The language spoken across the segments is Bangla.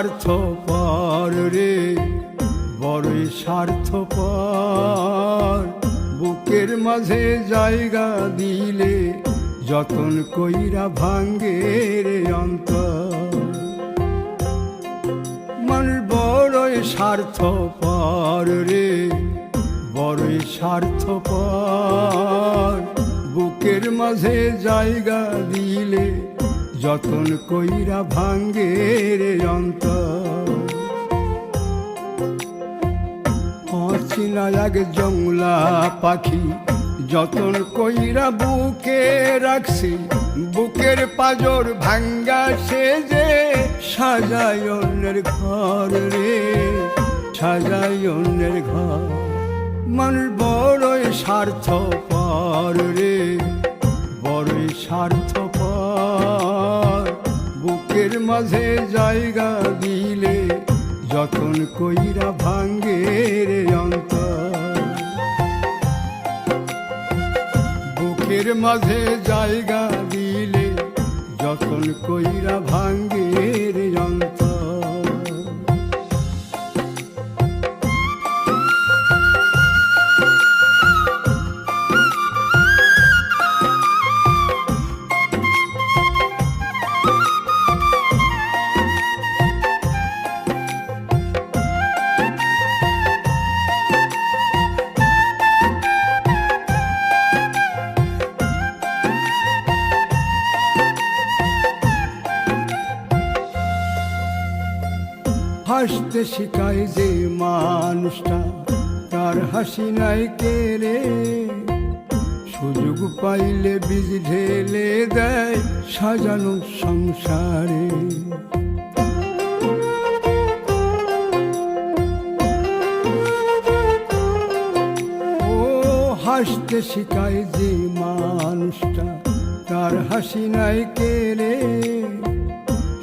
স্বার্থপর রে, বড়ই স্বার্থপর। বুকের মাঝে জায়গা দিলে যতন কইরা ভাঙ্গে রে অন্তর। মানুষ বড়ই স্বার্থপর রে, বড়ই স্বার্থপর। বুকের মাঝে জায়গা দিলে যতন কইরা ভাঙ্গে রে অন্তর। অচিনা এক জংলা পাখি যতন কইরা বুকে রাখছি, বুকের পাজর ভাঙ্গা সে যে সাজায় অন্যের ঘর রে, সাজায় অন্যের ঘর। মানুষ বড়ই স্বার্থপর রে, বড়ই স্বার্থপর। বুকের মাঝে জায়গা দিলে যতন কইরা ভাঙ্গে রে অন্তর। বুকের মাঝে জায়গা দিলে যতন কইরা ভাঙ্গে রে অন্তর। হাসতে শিখায় যে মানুষটা, তার হাসি নাই কেড়ে। সুযোগ পাইলে বীজ ঢেলে দেয় সাজানো সংসারে। ও হাসতে শিখায় যে মানুষটা, তার হাসি নাই কেড়ে।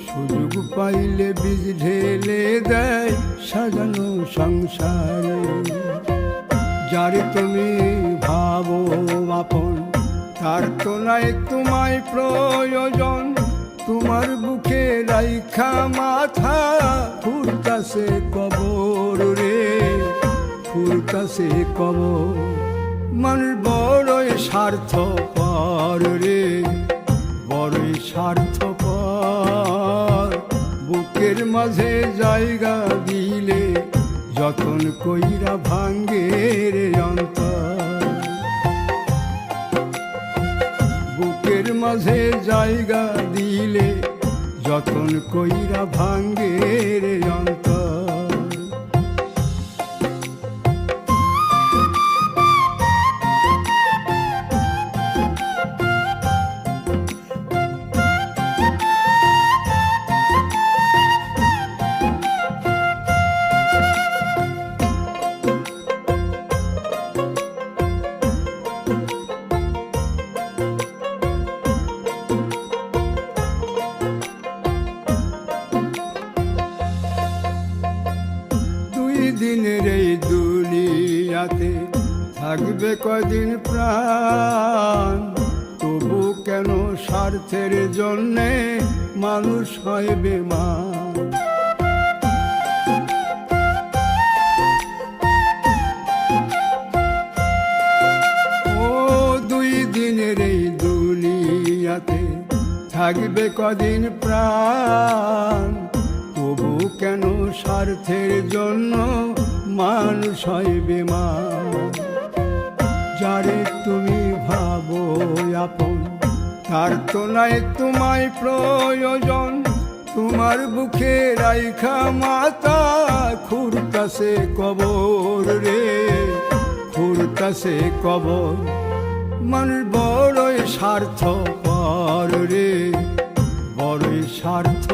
সুযোগ পাইলে বীজ ঢেলে দেয় সাজানো সংসারে। যারে তুমি ভাবো আপন, তার তো নাই তোমায় প্রয়োজন। তোমার বুকে রাইখা মাথা ফুরতাছে কবর রে, ফুরতাছে কবর। মানুষ বড়ই স্বার্থপর রে, বড়ই স্বার্থপর। বুকের মাঝে জায়গা দিলে যতন কইরা ভাঙ্গে রে অন্তর। বুকের মাঝে জায়গা দিলে যতন কইরা ভাঙ্গে রে অন্তর। দিনের এই দুনিয়াতে থাকবে কদিন প্রাণ, তবু কেন স্বার্থের জন্যে মানুষ হয় বেমান। ও দুই দিনের এই দুনিয়াতে থাকবে কদিন প্রাণ, তবু কেন স্বার্থের জন্য মানুষ হয় বেমান। যারে তুমি ভাবো আপন, তার তো নাই তোমায় প্রয়োজন। তোমার বুকে রাইখা মাথা খুরতাছে কবর রে, খুরতাছে কবর। মানুষ বড়ই স্বার্থপর রে, বড়ই স্বার্থ